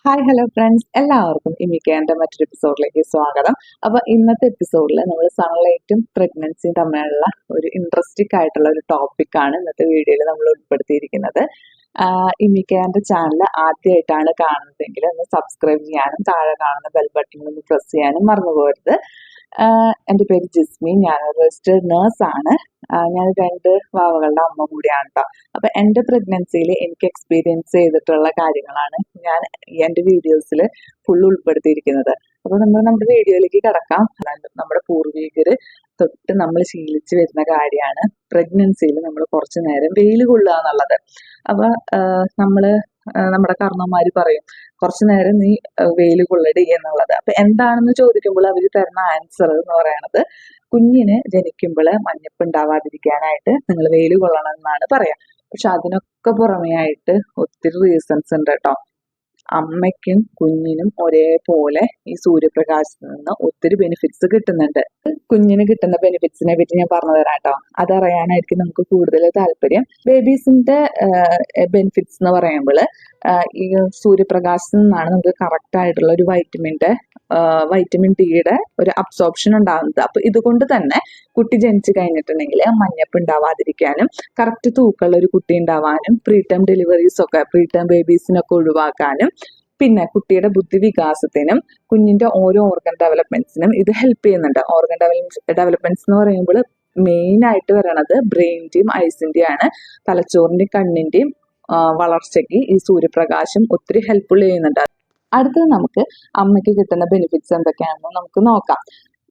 Hi hello friends, എല്ലാവർക്കും ഇമിക്കേൻ്റെ മറ്റൊരു എപ്പിസോഡിലേക്ക് സ്വാഗതം. അപ്പോൾ ഇന്നത്തെ എപ്പിസോഡിൽ നമ്മൾ സൺലൈറ്റും പ്രഗ്നൻസിയും തമ്മിലുള്ള ഒരു ഇൻട്രസ്റ്റിംഗ് ആയിട്ടുള്ള ഒരു ടോപ്പിക്കാണ് ഇന്നത്തെ വീഡിയോയിൽ നമ്മൾ ഉൾപ്പെടുത്തിയിരിക്കുന്നത്. ഇമിക്കേൻ്റെ ചാനൽ ആദ്യമായിട്ടാണ് കാണുന്നതെങ്കിൽ ഒന്ന് സബ്സ്ക്രൈബ് ചെയ്യാനും താഴെ കാണുന്ന ബെൽ ബട്ടൺ ഒന്ന് പ്രസ് ചെയ്യാനും മറന്നു പോകരുത്. എൻ്റെ പേര് ജിസ്മി, ഞാനൊരു രജിസ്റ്റേർഡ് നേഴ്സാണ്. ഞാൻ 2 വാവകളുടെ അമ്മ കൂടിയാണ് കേട്ടോ. അപ്പം എൻ്റെ പ്രഗ്നൻസിയിൽ എനിക്ക് എക്സ്പീരിയൻസ് ചെയ്തിട്ടുള്ള കാര്യങ്ങളാണ് ഞാൻ എൻ്റെ വീഡിയോസിൽ ഫുൾ ഉൾപ്പെടുത്തിയിരിക്കുന്നത്. അപ്പോൾ നമ്മുടെ വീഡിയോയിലേക്ക് കിടക്കാം. നമ്മുടെ പൂർവികർ തൊട്ട് നമ്മൾ ശീലിച്ചു വരുന്ന കാര്യമാണ് പ്രഗ്നൻസിയിൽ നമ്മൾ കുറച്ച് നേരം വെയിൽ കൊള്ളുക എന്നുള്ളത്. അപ്പോൾ നമ്മൾ നമ്മുടെ കർണന്മാർ പറയും കുറച്ചു നേരം നീ വെയിൽ കൊള്ളടി എന്നുള്ളത്. അപ്പൊ എന്താണെന്ന് ചോദിക്കുമ്പോൾ അവർ തരുന്ന ആൻസർ എന്ന് പറയുന്നത് കുഞ്ഞിന് ജനിക്കുമ്പോൾ മഞ്ഞപ്പ് ഉണ്ടാവാതിരിക്കാനായിട്ട് നിങ്ങൾ വെയിൽ കൊള്ളണം എന്നാണ് പറയാ. പക്ഷെ അതിനൊക്കെ പുറമേ ആയിട്ട് ഒത്തിരി റീസൺസ് ഉണ്ട് കേട്ടോ. അമ്മയ്ക്കും കുഞ്ഞിനും ഒരേപോലെ ഈ സൂര്യപ്രകാശത്തിൽ നിന്ന് ഒത്തിരി ബെനിഫിറ്റ്സ് കിട്ടുന്നുണ്ട്. കുഞ്ഞിന് കിട്ടുന്ന ബെനിഫിറ്റ്സിനെ പറ്റി ഞാൻ പറഞ്ഞു തരാം കേട്ടോ. അതറിയാനായിരിക്കും നമുക്ക് കൂടുതൽ താല്പര്യം. ബേബീസിന്റെ ബെനിഫിറ്റ്സ് എന്ന് പറയുമ്പോൾ ഈ സൂര്യപ്രകാശത്തിൽ നിന്നാണ് നമുക്ക് കറക്റ്റ് ആയിട്ടുള്ള ഒരു വൈറ്റമിൻ ഡിയുടെ ഒരു അബ്സോർപ്ഷൻ ഉണ്ടാകുന്നത്. അപ്പൊ ഇതുകൊണ്ട് തന്നെ കുട്ടി ജനിച്ചു കഴിഞ്ഞിട്ടുണ്ടെങ്കിൽ മഞ്ഞപ്പ് ഉണ്ടാവാതിരിക്കാനും കറക്റ്റ് തൂക്കമുള്ള ഒരു കുട്ടി ഉണ്ടാവാനും പ്രീടേം പ്രീടേം ബേബീസിനൊക്കെ ഒഴിവാക്കാനും പിന്നെ കുട്ടിയുടെ ബുദ്ധി വികാസത്തിനും കുഞ്ഞിന്റെ ഓരോ ഓർഗൻ ഡെവലപ്മെന്റ്സിനും ഇത് ഹെൽപ്പ് ചെയ്യുന്നുണ്ട്. ഓർഗൻ ഡെവലപ്മെന്റ്സ് എന്ന് പറയുമ്പോൾ മെയിൻ ആയിട്ട് വരണത് ബ്രെയിനിന്റെയും ഐസിന്റെയും ആണ്. തലച്ചോറിന്റെയും കണ്ണിന്റെയും വളർച്ചയ്ക്ക് ഈ സൂര്യപ്രകാശം ഒത്തിരി ഹെൽപ്ഫുൾ ചെയ്യുന്നുണ്ട്. അടുത്തത് നമുക്ക് അമ്മയ്ക്ക് കിട്ടുന്ന ബെനിഫിറ്റ്സ് എന്തൊക്കെയാണെന്ന് നമുക്ക് നോക്കാം.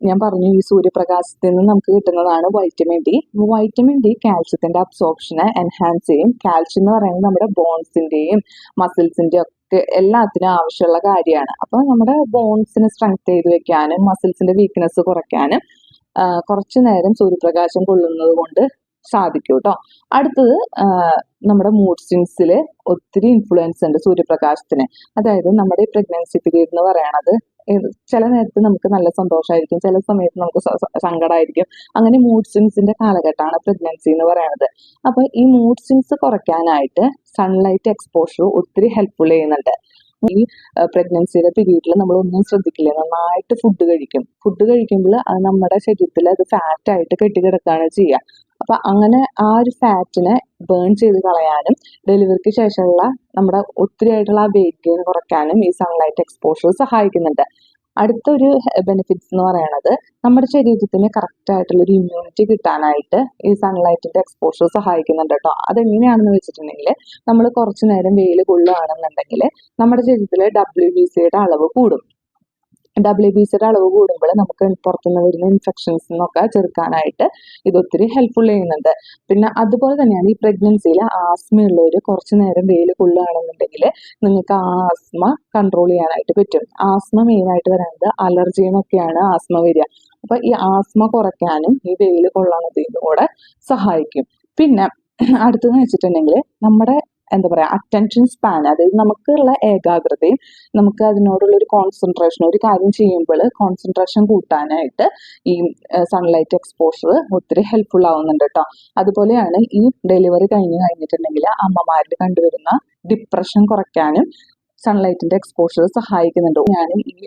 ഞാൻ പറഞ്ഞു ഈ സൂര്യപ്രകാശത്തിൽ നിന്ന് നമുക്ക് കിട്ടുന്നതാണ് വൈറ്റമിൻ ഡി. വൈറ്റമിൻ ഡി കാൽഷ്യത്തിന്റെ അബ്സോർപ്ഷനെ എൻഹാൻസ് ചെയ്യും. കാൽഷ്യം എന്ന് പറയുന്നത് നമ്മുടെ ബോൺസിന്റെയും മസിൽസിന്റെയും ഒക്കെ എല്ലാത്തിനും ആവശ്യമുള്ള കാര്യമാണ്. അപ്പൊ നമ്മുടെ ബോൺസിനെ സ്ട്രെങ്ത് ചെയ്ത് വെക്കാനും മസിൽസിന്റെ വീക്ക്നെസ് കുറയ്ക്കാനും കുറച്ചു നേരം സൂര്യപ്രകാശം കൊള്ളുന്നത് കൊണ്ട് സാധിക്കും കേട്ടോ. അടുത്തത് നമ്മുടെ മൂഡ് സ്വിങ്സിൽ ഒത്തിരി ഇൻഫ്ലുവൻസ് ഉണ്ട് സൂര്യപ്രകാശത്തിന്. അതായത് നമ്മുടെ പ്രഗ്നൻസി പീരീഡ് എന്ന് പറയണത് ചില നേരത്ത് നമുക്ക് നല്ല സന്തോഷമായിരിക്കും, ചില സമയത്ത് നമുക്ക് സങ്കടമായിരിക്കും. അങ്ങനെ മൂഡ് സ്വിങ്സിന്റെ കാലഘട്ടമാണ് പ്രഗ്നൻസി എന്ന് പറയുന്നത്. അപ്പൊ ഈ മൂഡ് സ്വിങ്സ് കുറയ്ക്കാനായിട്ട് സൺലൈറ്റ് എക്സ്പോഷർ ഒത്തിരി ഹെൽപ്ഫുൾ ചെയ്യുന്നുണ്ട്. ഈ പ്രഗ്നൻസിയുടെ പീരീഡിൽ നമ്മൾ ഒന്നും ശ്രദ്ധിക്കില്ല, നന്നായിട്ട് ഫുഡ് കഴിക്കുമ്പോൾ അത് നമ്മുടെ ശരീരത്തിൽ അത് ഫാറ്റ് ആയിട്ട് കെട്ടിക്കിടക്കുകയാണ് ചെയ്യുക. അപ്പൊ അങ്ങനെ ആ ഒരു ഫാറ്റിനെ ബേൺ ചെയ്ത് കളയാനും ഡെലിവറിക്ക് ശേഷമുള്ള നമ്മുടെ ഒത്തിരി ആയിട്ടുള്ള ആ വെയിറ്റ് ഗെയിൻ കുറയ്ക്കാനും ഈ സൺലൈറ്റ് എക്സ്പോഷർ സഹായിക്കുന്നുണ്ട്. അടുത്തൊരു ബെനിഫിറ്റ്സ് എന്ന് പറയുന്നത് നമ്മുടെ ശരീരത്തിന് കറക്റ്റ് ആയിട്ടുള്ള ഒരു ഇമ്മ്യൂണിറ്റി കിട്ടാനായിട്ട് ഈ സൺലൈറ്റിന്റെ എക്സ്പോഷർ സഹായിക്കുന്നുണ്ട് കേട്ടോ. അതെങ്ങനെയാണെന്ന് വെച്ചിട്ടുണ്ടെങ്കിൽ നമ്മൾ കുറച്ചു നേരം വെയിൽ കൊള്ളുകയാണെന്നുണ്ടെങ്കിൽ നമ്മുടെ ശരീരത്തിലെ WBCയുടെ അളവ് കൂടും. WBCയുടെ അളവ് കൂടുമ്പോൾ നമുക്ക് പുറത്തുനിന്ന് വരുന്ന ഇൻഫെക്ഷൻസ് എന്നൊക്കെ ചെറുക്കാനായിട്ട് ഇത് ഒത്തിരി ഹെൽപ്ഫുൾ ചെയ്യുന്നുണ്ട്. പിന്നെ അതുപോലെ തന്നെയാണ് ഈ പ്രഗ്നൻസിയിൽ ആസ്മയുള്ളവർ കുറച്ചു നേരം വെയിൽ കൊള്ളുകയാണെന്നുണ്ടെങ്കിൽ നിങ്ങൾക്ക് ആ ആസ്മ കൺട്രോൾ ചെയ്യാനായിട്ട് പറ്റും. ആസ്മ മെയിൻ ആയിട്ട് വരുന്നത് അലർജിന്നൊക്കെയാണ് ആസ്മ വരിക. അപ്പൊ ഈ ആസ്മ കുറയ്ക്കാനും ഈ വെയിൽ കൊള്ളാനതിനും കൂടെ സഹായിക്കും. പിന്നെ അടുത്തതെന്ന് വെച്ചിട്ടുണ്ടെങ്കിൽ നമ്മുടെ എന്താ പറയാ അറ്റൻഷൻ സ്പാൻ, അതായത് നമുക്കുള്ള ഏകാഗ്രതയും നമുക്ക് അതിനോടുള്ള ഒരു കോൺസെൻട്രേഷൻ, ഒരു കാര്യം ചെയ്യുമ്പോൾ കോൺസെൻട്രേഷൻ കൂട്ടാനായിട്ട് ഈ സൺലൈറ്റ് എക്സ്പോഷർ ഒത്തിരി ഹെൽപ്ഫുൾ ആവുന്നുണ്ട് കേട്ടോ. അതുപോലെയാണ് ഈ ഡെലിവറി കഴിഞ്ഞിട്ടുണ്ടെങ്കിൽ അമ്മമാരിൽ കണ്ടുവരുന്ന ഡിപ്രഷൻ കുറയ്ക്കാനും സൺലൈറ്റിന്റെ എക്സ്പോഷർ സഹായിക്കുന്നുണ്ട്. ഞാൻ ഈ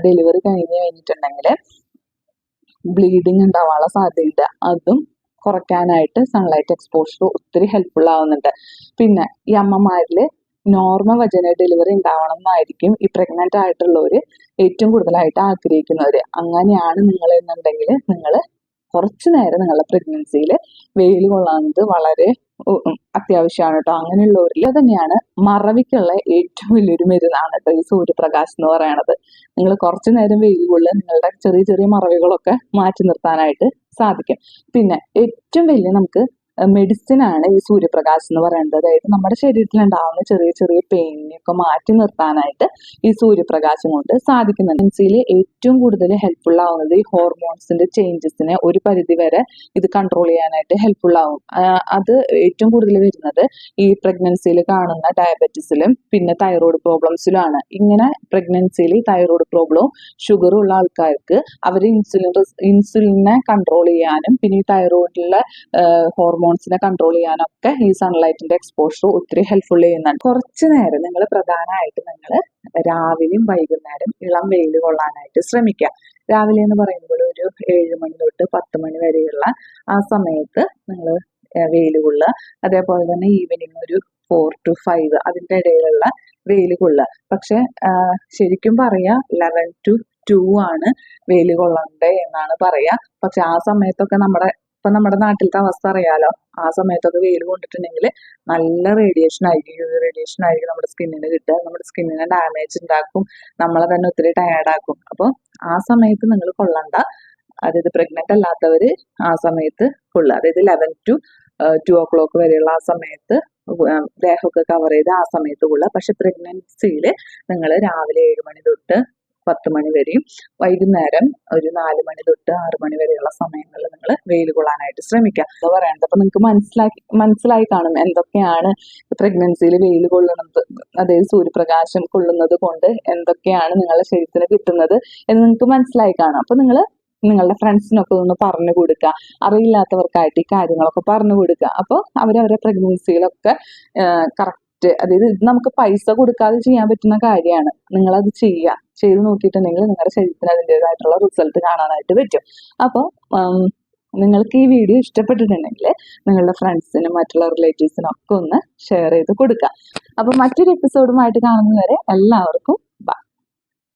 ഡെലിവറി കഴിഞ്ഞിട്ടുണ്ടെങ്കിൽ ബ്ലീഡിങ് ഉണ്ടാവാനുള്ള സാധ്യതയുണ്ട്, അതും കുറയ്ക്കാനായിട്ട് സൺലൈറ്റ് എക്സ്പോഷർ ഒത്തിരി ഹെൽപ്ഫുൾ ആവുന്നുണ്ട്. പിന്നെ ഈ അമ്മമാരിൽ നോർമൽ വജൈനൽ ഡെലിവറി ഉണ്ടാവണം എന്നായിരിക്കും ഈ പ്രഗ്നന്റ് ആയിട്ടുള്ളവര് ഏറ്റവും കൂടുതലായിട്ട് ആഗ്രഹിക്കുന്നവര്. അങ്ങനെയാണ് നിങ്ങൾ എന്നുണ്ടെങ്കിൽ നിങ്ങൾ കുറച്ചു നേരം നിങ്ങളുടെ പ്രഗ്നൻസിയിൽ വെയിൽ കൊള്ളാവുന്നത് വളരെ അത്യാവശ്യമാണ് കേട്ടോ. അങ്ങനെയുള്ളവരിൽ തന്നെയാണ് മറവിക്കുള്ള ഏറ്റവും വലിയൊരു മരുന്നാണ് കേട്ടോ ഈ സൂര്യപ്രകാശം എന്ന് പറയുന്നത്. നിങ്ങൾ കുറച്ചു നേരം വെയിൽ കൊള്ളുക, നിങ്ങളുടെ ചെറിയ ചെറിയ മറവികളൊക്കെ മാറ്റി നിർത്താനായിട്ട് സാധിക്കും. പിന്നെ ഏറ്റവും വലിയ നമുക്ക് മെഡിസിൻ ആണ് ഈ സൂര്യപ്രകാശം എന്ന് പറയുന്നത്. അതായത് നമ്മുടെ ശരീരത്തിൽ ഉണ്ടാകുന്ന ചെറിയ ചെറിയ പെയിനൊക്കെ മാറ്റി നിർത്താനായിട്ട് ഈ സൂര്യപ്രകാശം കൊണ്ട് സാധിക്കുന്നുണ്ട്. പ്രഗ്നൻസിയിൽ ഏറ്റവും കൂടുതൽ ഹെൽപ്ഫുൾ ആവുന്നത് ഈ ഹോർമോൺസിന്റെ ചേഞ്ചസിനെ ഒരു പരിധി വരെ ഇത് കൺട്രോൾ ചെയ്യാനായിട്ട് ഹെൽപ്ഫുൾ ആവും. അത് ഏറ്റവും കൂടുതൽ വരുന്നത് ഈ പ്രഗ്നൻസിയിൽ കാണുന്ന ഡയബറ്റീസിലും പിന്നെ തൈറോയ്ഡ് പ്രോബ്ലംസിലുമാണ്. ഇങ്ങനെ പ്രഗ്നൻസിയിൽ തൈറോയ്ഡ് പ്രോബ്ലവും ഷുഗറും ഉള്ള ആൾക്കാർക്ക് അവർ ഇൻസുലിനെ കൺട്രോൾ ചെയ്യാനും പിന്നെ ഈ തൈറോയ്ഡിലുള്ള ഹോർമോൺ ഹോർമോൺസിനെ കൺട്രോൾ ചെയ്യാനൊക്കെ ഈ സൺലൈറ്റിന്റെ എക്സ്പോഷർ ഒത്തിരി ഹെൽപ്ഫുൾ ചെയ്യുന്നുണ്ട്. കുറച്ച് നേരം നിങ്ങൾ പ്രധാനമായിട്ട് നിങ്ങൾ രാവിലെയും വൈകുന്നേരം ഇളം വെയിൽ കൊള്ളാനായിട്ട് ശ്രമിക്കുക. രാവിലെ എന്ന് പറയുമ്പോൾ ഒരു 7 മണി തൊട്ട് 10 മണി വരെയുള്ള ആ സമയത്ത് നിങ്ങൾ വെയിൽ കൊള്ളുക. അതേപോലെ തന്നെ ഈവനിങ് ഒരു 4 to 5 അതിൻ്റെ ഇടയിലുള്ള വെയിൽ കൊള്ളുക. പക്ഷെ ശരിക്കും പറയാ 11 to 2 ആണ് വെയിൽ കൊള്ളണ്ടേ എന്നാണ് പറയാ. പക്ഷെ ആ സമയത്തൊക്കെ നമ്മുടെ നാട്ടിലത്തെ അവസ്ഥ അറിയാലോ. ആ സമയത്തൊക്കെ വെയിൽ കൊണ്ടിട്ടുണ്ടെങ്കിൽ നല്ല റേഡിയേഷൻ ആയിരിക്കും നമ്മുടെ സ്കിന്നിന് കിട്ടുക. നമ്മുടെ സ്കിന്നിന് ഡാമേജ് ഉണ്ടാക്കും, നമ്മളെ തന്നെ ഒത്തിരി ടയേർഡാക്കും. അപ്പോൾ ആ സമയത്ത് നിങ്ങൾ കൊള്ളണ്ട. അതായത് പ്രഗ്നന്റ് അല്ലാത്തവര് ആ സമയത്ത് കൊള്ളുക. അതായത് 11 to 2 o'clock വരെയുള്ള ആ സമയത്ത് ദേഹമൊക്കെ കവർ ചെയ്ത് ആ സമയത്ത് കൊള്ളുക. പക്ഷെ പ്രഗ്നൻസിയിൽ നിങ്ങൾ രാവിലെ 7 മണി തൊട്ട് 10 മണി വരെയും വൈകുന്നേരം ഒരു 4 മണി തൊട്ട് 6 മണി വരെയുള്ള സമയങ്ങളിൽ നിങ്ങൾ വെയിൽ കൊള്ളാനായിട്ട് ശ്രമിക്കുക. എന്താ പറയുന്നത്, അപ്പൊ നിങ്ങൾക്ക് മനസ്സിലായി കാണും എന്തൊക്കെയാണ് പ്രഗ്നൻസിയിൽ വെയിൽ കൊള്ളുന്നത്, അതായത് സൂര്യപ്രകാശം കൊള്ളുന്നത് കൊണ്ട് എന്തൊക്കെയാണ് നിങ്ങളുടെ ശരീരത്തിന് കിട്ടുന്നത് എന്ന് നിങ്ങൾക്ക് മനസ്സിലായി കാണും. അപ്പൊ നിങ്ങളുടെ ഫ്രണ്ട്സിനൊക്കെ ഒന്ന് പറഞ്ഞു കൊടുക്കുക. അറിയില്ലാത്തവർക്കായിട്ട് ഈ കാര്യങ്ങളൊക്കെ പറഞ്ഞു കൊടുക്കുക. അപ്പോൾ അവരവരുടെ പ്രഗ്നൻസിയിലൊക്കെ കറക്റ്റ്, അതായത് ഇത് നമുക്ക് പൈസ കൊടുക്കാതെ ചെയ്യാൻ പറ്റുന്ന കാര്യമാണ്. നിങ്ങളത് ചെയ്ത് നോക്കിയിട്ടുണ്ടെങ്കിൽ നിങ്ങളുടെ ശരീരത്തിന് അതിൻ്റെതായിട്ടുള്ള റിസൾട്ട് കാണാനായിട്ട് പറ്റും. അപ്പോൾ നിങ്ങൾക്ക് ഈ വീഡിയോ ഇഷ്ടപ്പെട്ടിട്ടുണ്ടെങ്കിൽ നിങ്ങളുടെ ഫ്രണ്ട്സിനും മറ്റുള്ള റിലേറ്റീവ്സിനും ഒക്കെ ഒന്ന് ഷെയർ ചെയ്ത് കൊടുക്കുക. അപ്പോൾ മറ്റൊരു എപ്പിസോഡുമായിട്ട് കാണുന്നവരെ എല്ലാവർക്കും